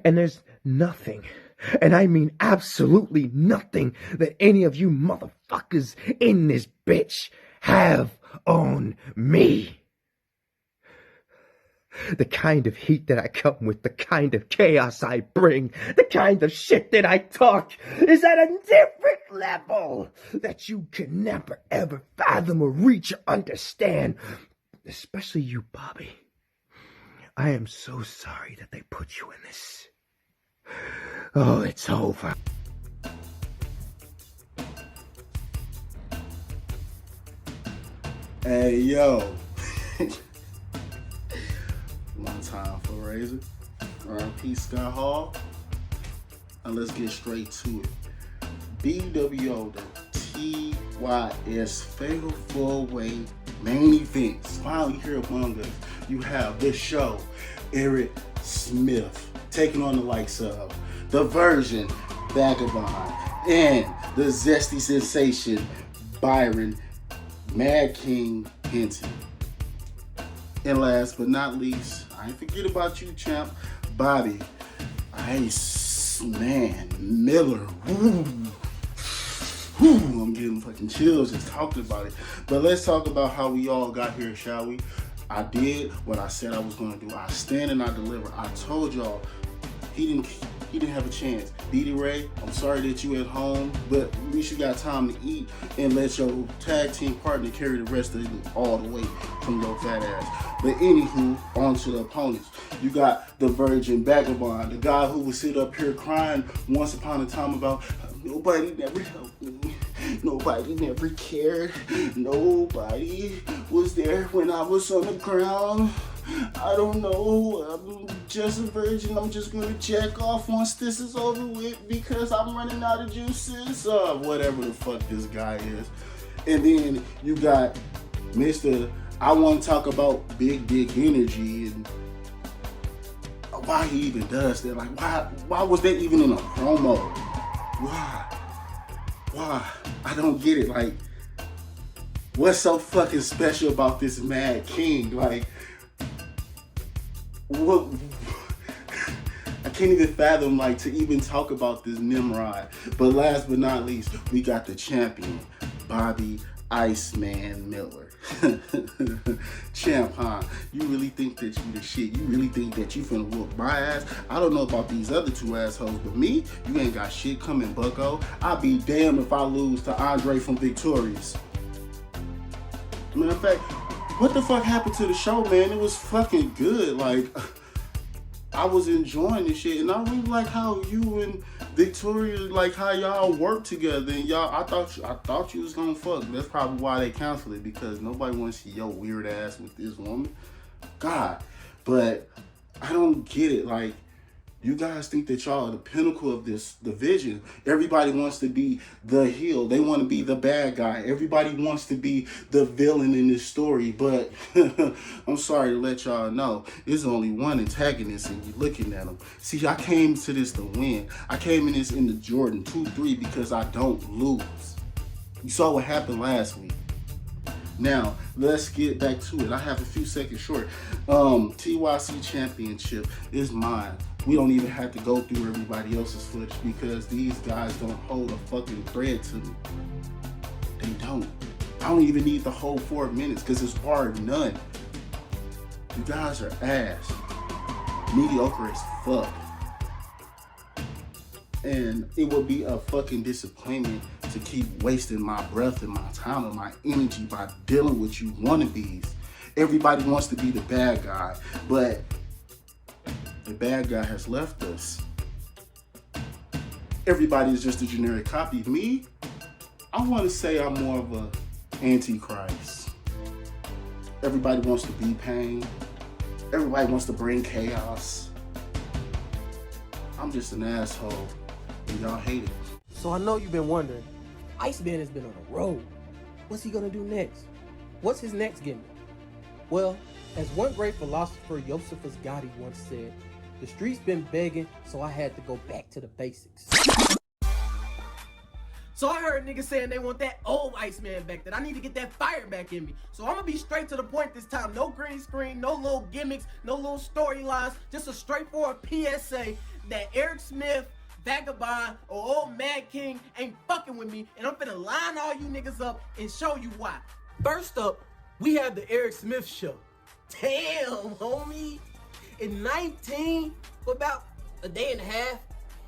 [SPEAKER 2] And there's nothing, and I mean absolutely nothing, that any of you motherfuckers in this bitch have on me. The kind of heat that I come with, the kind of chaos I bring, the kind of shit that I talk is at a different level that you can never ever fathom or reach or understand. Especially you, Bobby. I am so sorry that they put you in this. Oh, it's over.
[SPEAKER 5] Hey, yo. One time for Razor. R.I.P. Scott Hall. And let's get straight to it. bWo, the TYS Fatal 4-Way main events. Finally here among us, you have this show, Eric Smith, taking on the likes of the Virgin Vagabond and the Zesty Sensation, Byron Mad King Hinton. And last but not least, I ain't forget about you, champ, Bobby Ice Man Miller. Woo. Whew, I'm getting fucking chills just talking about it. But let's talk about how we all got here, shall we? I did what I said I was gonna do. I stand and I deliver. I told y'all he didn't have a chance. BD Ray, I'm sorry that you at home, but at least you got time to eat and let your tag team partner carry the rest of it all the way from your fat ass. But anywho, on to the opponents. You got the Virgin Vagabond, the guy who would sit up here crying once upon a time about nobody never helped me. Nobody never cared. Nobody was there when I was on the ground. I don't know. I'm just a virgin. I'm just going to check off once this is over with because I'm running out of juices. Whatever the fuck this guy is. And then you got Mr. I want to talk about big dick energy and why he even does that. Like, why was that even in a promo? Why? I don't get it. Like, what's so fucking special about this Mad King? Like, what? I can't even fathom, like, to even talk about this Nimrod. But last but not least, we got the champion, Bobby Iceman Miller. Champ, huh? You really think that you the shit? You really think that you finna whoop my ass? I don't know about these other two assholes, but me, you ain't got shit coming, bucko. I'll be damned if I lose to Andre from Victorious. Matter of fact, what the fuck happened to the show, man? It was fucking good. Like, I was enjoying this shit, and I really like how you and Victoria, like how y'all work together. And y'all, I thought you was gonna fuck. That's probably why they canceled it, because nobody wants to see your weird ass with this woman. God, but I don't get it. Like, you guys think that y'all are the pinnacle of this division. Everybody wants to be the heel. They want to be the bad guy. Everybody wants to be the villain in this story. But I'm sorry to let y'all know, there's only one antagonist and you're looking at him. See, I came to this to win. I came in this in the Jordan 2-3 because I don't lose. You saw what happened last week. Now, let's get back to it. I have a few seconds short. TYC Championship is mine. We don't even have to go through everybody else's footage because these guys don't hold a fucking thread to me. They don't. I don't even need the whole 4 minutes because it's bar none. You guys are ass. Mediocre as fuck. And it would be a fucking disappointment to keep wasting my breath and my time and my energy by dealing with you wannabes. Everybody wants to be the bad guy, but the bad guy has left us. Everybody is just a generic copy of me. I want to say I'm more of a antichrist. Everybody wants to be pain. Everybody wants to bring chaos. I'm just an asshole, and y'all hate it.
[SPEAKER 12] So I know you've been wondering, Iceman has been on the road. What's he gonna do next? What's his next gimmick? Well, as one great philosopher, Josephus Gotti, once said, the streets been begging, so I had to go back to the basics. So I heard niggas saying they want that old Iceman back, that I need to get that fire back in me. So I'm gonna be straight to the point this time. No green screen, no little gimmicks, no little storylines, just a straightforward PSA that Eric Smith, Vagabond, or old Mad King ain't fucking with me, and I'm finna line all you niggas up and show you why. First up, we have the Eric Smith show. Damn, homie. In 19, for about a day and a half,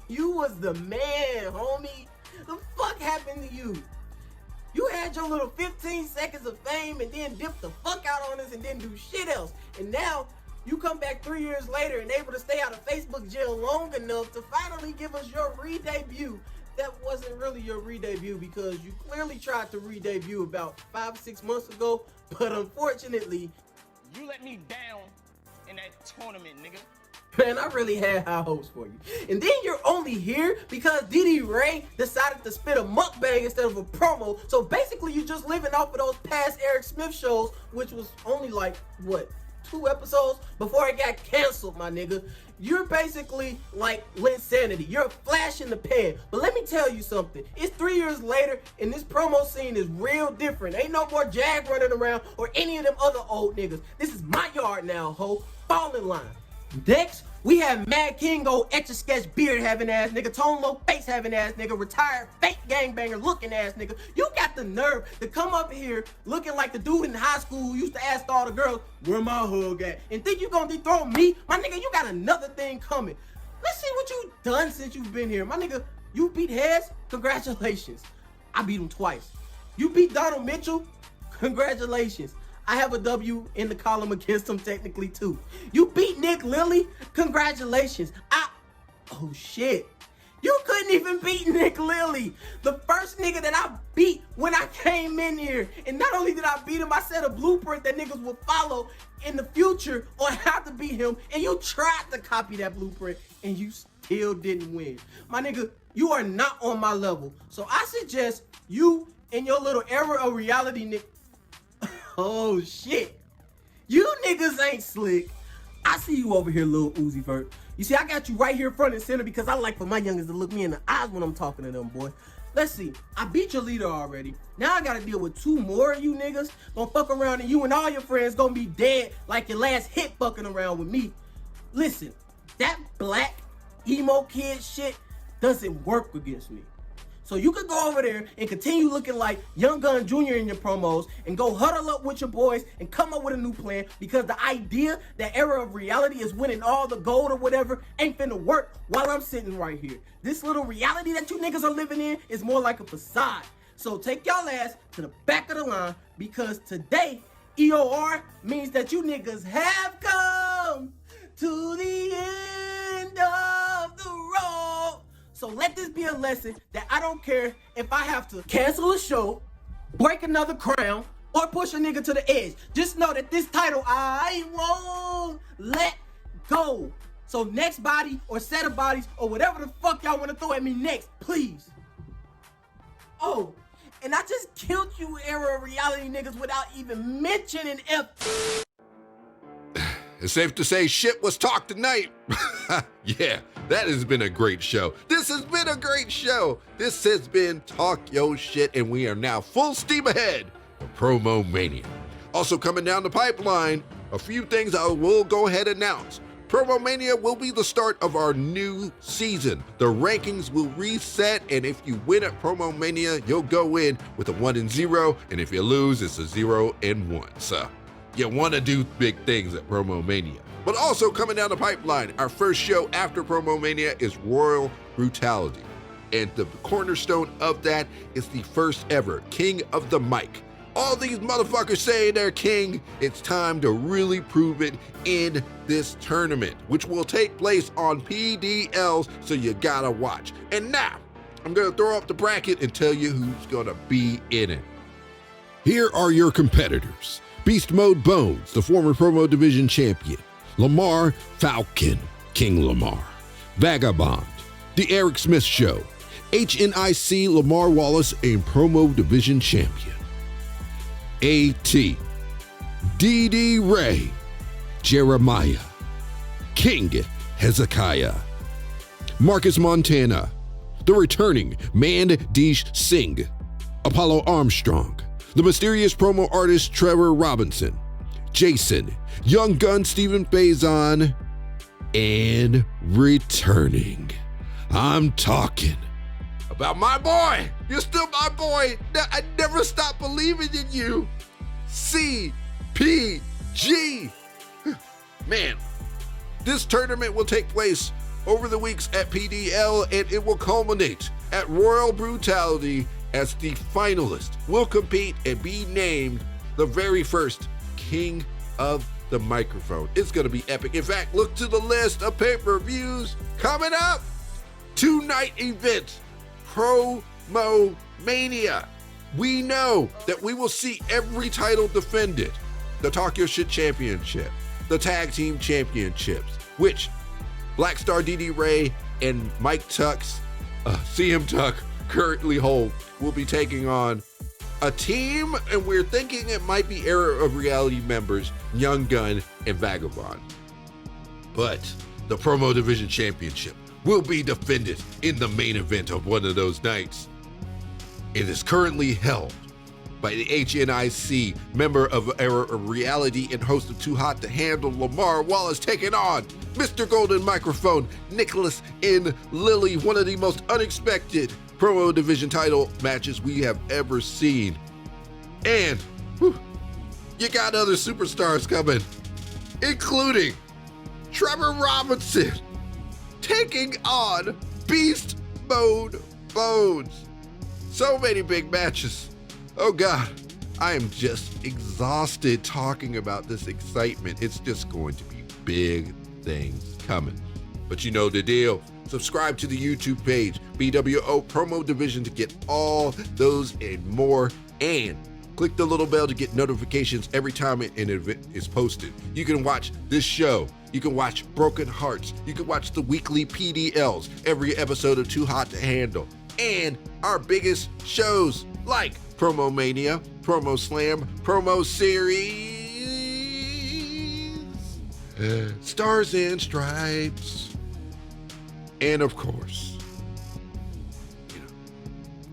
[SPEAKER 12] you was the man, homie. The fuck happened to you? You had your little 15 seconds of fame and then dipped the fuck out on us and didn't do shit else. And now, you come back 3 years later and able to stay out of Facebook jail long enough to finally give us your re-debut that wasn't really your re-debut because you clearly tried to re-debut about 5-6 months ago, but unfortunately,
[SPEAKER 11] You let me down in that tournament, nigga.
[SPEAKER 12] man, I really had high hopes for you. And then you're only here because DD Ray decided to spit a mukbang instead of a promo. So basically, you're just living off of those past Eric Smith shows, which was only like, what, 2 episodes before it got canceled, my nigga. You're basically like Linsanity. You're a flash in the pan. But let me tell you something. It's 3 years later, and this promo scene is real different. Ain't no more Jag running around or any of them other old niggas. This is my yard now, ho. Fall in line. Next, we have Mad King, old Etch-a-Sketch beard having ass nigga, Tone Low face having ass nigga, retired fake gangbanger looking ass nigga. You got the nerve to come up here looking like the dude in high school who used to ask all the girls, where my hug at? And think you gonna dethrone me? My nigga, you got another thing coming. Let's see what you done since you've been here. My nigga, you beat Hez? Congratulations. I beat him twice. You beat Donald Mitchell? Congratulations. I have a W in the column against him technically too. You beat Nick Lilly? Congratulations. Oh shit. You couldn't even beat Nick Lilly. The first nigga that I beat when I came in here. And not only did I beat him, I set a blueprint that niggas will follow in the future on how to beat him. And you tried to copy that blueprint and you still didn't win. My nigga, you are not on my level. So I suggest you and your little era of reality, Nick. Oh shit. You niggas ain't slick. I see you over here, little Uzi Vert. You see, I got you right here front and center because I like for my youngins to look me in the eyes when I'm talking to them, boy. Let's see. I beat your leader already. Now I gotta deal with 2 more of you niggas. Gonna fuck around and you and all your friends gonna be dead like your last hit fucking around with me. Listen, that black emo kid shit doesn't work against me. So you could go over there and continue looking like Young Gun Jr. in your promos and go huddle up with your boys and come up with a new plan because the idea that era of reality is winning all the gold or whatever ain't finna work while I'm sitting right here. This little reality that you niggas are living in is more like a facade. So take y'all ass to the back of the line because today EOR means that you niggas have come to the end of the road. So let this be a lesson that I don't care if I have to cancel a show, break another crown, or push a nigga to the edge. Just know that this title I won't let go. So next body or set of bodies or whatever the fuck y'all want to throw at me next, please. Oh, and I just killed you era reality niggas without even mentioning F.
[SPEAKER 3] It's safe to say shit was talked tonight. Yeah, that has been a great show. This has been a great show. This has been Talk Yo Shit, and we are now full steam ahead for Promo Mania. Also coming down the pipeline, a few things I will go ahead and announce. Promo Mania will be the start of our new season. The rankings will reset, and if you win at Promo Mania, you'll go in with a 1-0, and if you lose, it's a 0-1. So you want to do big things at Promo Mania. But also coming down the pipeline, our first show after Promo Mania is Royal Brutality. And the cornerstone of that is the first ever King of the Mic. All these motherfuckers say they're king. It's time to really prove it in this tournament, which will take place on PDLs, so you gotta watch. And now, I'm gonna throw up the bracket and tell you who's gonna be in it.
[SPEAKER 1] Here are your competitors. Beast Mode Bones, the former Promo Division champion. Lamar Falcon, King Lamar. Vagabond, The Eric Smith Show. HNIC Lamar Wallace, a Promo Division champion. AT, DD Ray, Jeremiah, King Hezekiah. Marcus Montana, the returning Mandeesh Singh. Apollo Armstrong, the mysterious promo artist Trevor Robinson, Jason, Young Gun Stephen Faison, and returning, I'm talking
[SPEAKER 3] About my boy. You're still my boy. I never stopped believing in you. CPG. Man, this tournament will take place over the weeks at PDL, and it will culminate at Royal Brutality as the finalist will compete and be named the very first King of the Microphone. It's going to be epic. In fact, look to the list of pay-per-views coming up. 2-night event, Promo Mania. We know that we will see every title defended. The Talk Your Shit Championship, the Tag Team Championships, which Black Star DD Ray and Mike Tuck's CM Tuck currently hold, will be taking on a team, and we're thinking it might be Era of Reality members, Young Gun and Vagabond. But the Promo Division Championship will be defended in the main event of one of those nights. It is currently held by the HNIC, member of Era of Reality and host of Too Hot to Handle, Lamar Wallace, taking on Mr. Golden Microphone, Nicholas N. Lilly, one of the most unexpected Promo Division title matches we have ever seen. And you got other superstars coming, including Trevor Robinson taking on Beast Mode Bones. So many big matches. Oh God, I am just exhausted talking about this excitement. It's just going to be big things coming. But you know the deal. Subscribe to the YouTube page, bWo Promo Division, to get all those and more. And click the little bell to get notifications every time an event is posted. You can watch this show. You can watch Broken Hearts. You can watch the weekly PDLs, every episode of Too Hot to Handle. And our biggest shows like Promo Mania, Promo Slam, Promo Series, Stars and Stripes, and of course,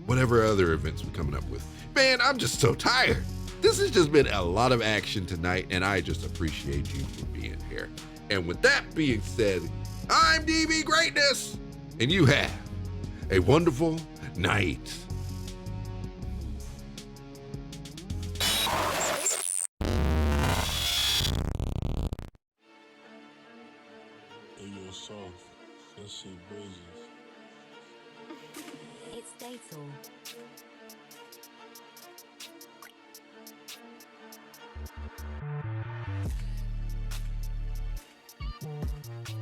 [SPEAKER 3] whatever other events we're coming up with. Man, I'm just so tired. This has just been a lot of action tonight, and I just appreciate you for being here. And with that being said, I'm DB Greatness, and you have a wonderful night.
[SPEAKER 13] It's Datal.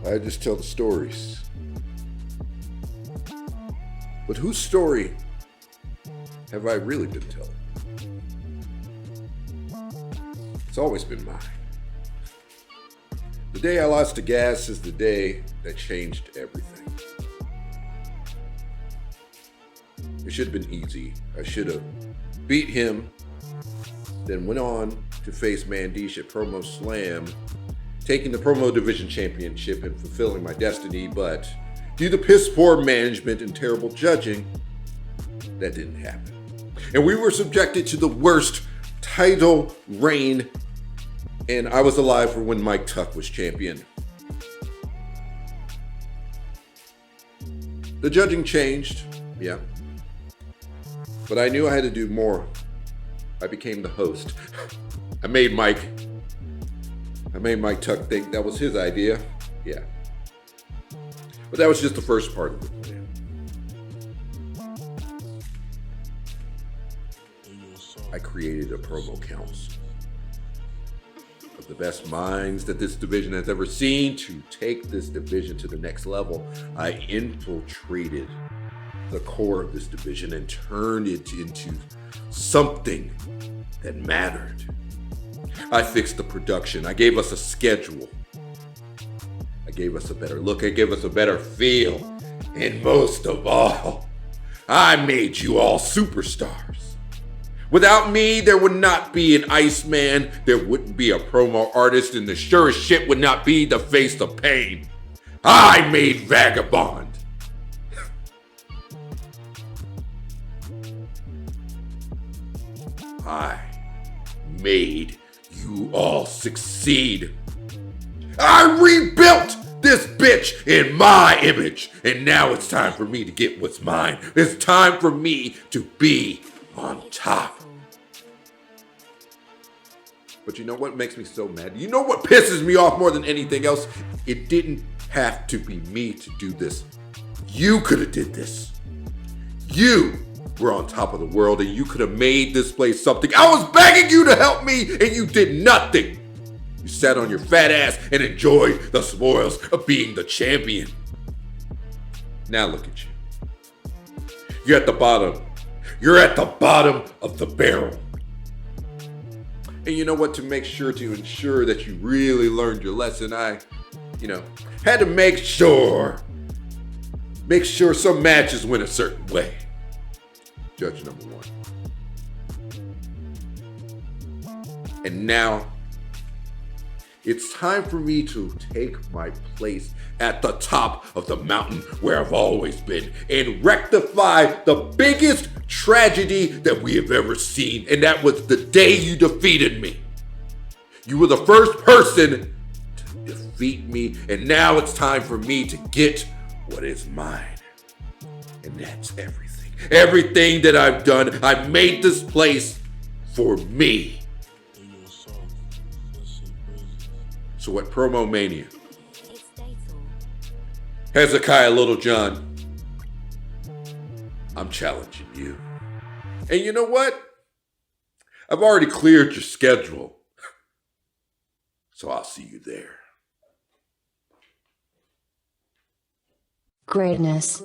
[SPEAKER 3] I just tell the stories. But whose story have I really been telling? It's always been mine. The day I lost to Gas is the day that changed everything. It should have been easy. I should have beat him, then went on to face Mandish at Promo Slam, taking the Promo Division Championship and fulfilling my destiny, but due to piss poor management and terrible judging, that didn't happen. And we were subjected to the worst title reign, and I was alive for when Mike Tuck was champion. The judging changed, yeah. But I knew I had to do more. I became the host. I made Mike Tuck think that was his idea. Yeah. But that was just the first part of the plan. I created a promo council of the best minds that this division has ever seen to take this division to the next level. I infiltrated the core of this division and turned it into something that mattered. I fixed the production. I gave us a schedule. I gave us a better look. I gave us a better feel. And most of all, I made you all superstars. Without me, there would not be an Iceman, there wouldn't be a promo artist, and the sure as shit would not be the face of pain. I made Vagabond. I made you all succeed. I rebuilt this bitch in my image, and now it's time for me to get what's mine. It's time for me to be on top. But you know what makes me so mad? You know what pisses me off more than anything else? It didn't have to be me to do this. You could have did this. You were on top of the world, and you could have made this place something. I was begging you to help me, and you did nothing. You sat on your fat ass and enjoyed the spoils of being the champion. Now look at you. You're at the bottom. You're at the bottom of the barrel. And you know what? To ensure that you really learned your lesson, I had to make sure some matches went a certain way. Judge number one. And now, it's time for me to take my place at the top of the mountain where I've always been and rectify the biggest tragedy that we have ever seen. And that was the day you defeated me. You were the first person to defeat me. And now it's time for me to get what is mine. And that's everything. Everything that I've done, I've made this place for me. So at Promo Mania, Hezekiah Littlejohn, I'm challenging you. And you know what? I've already cleared your schedule. So I'll see you there.
[SPEAKER 13] Greatness.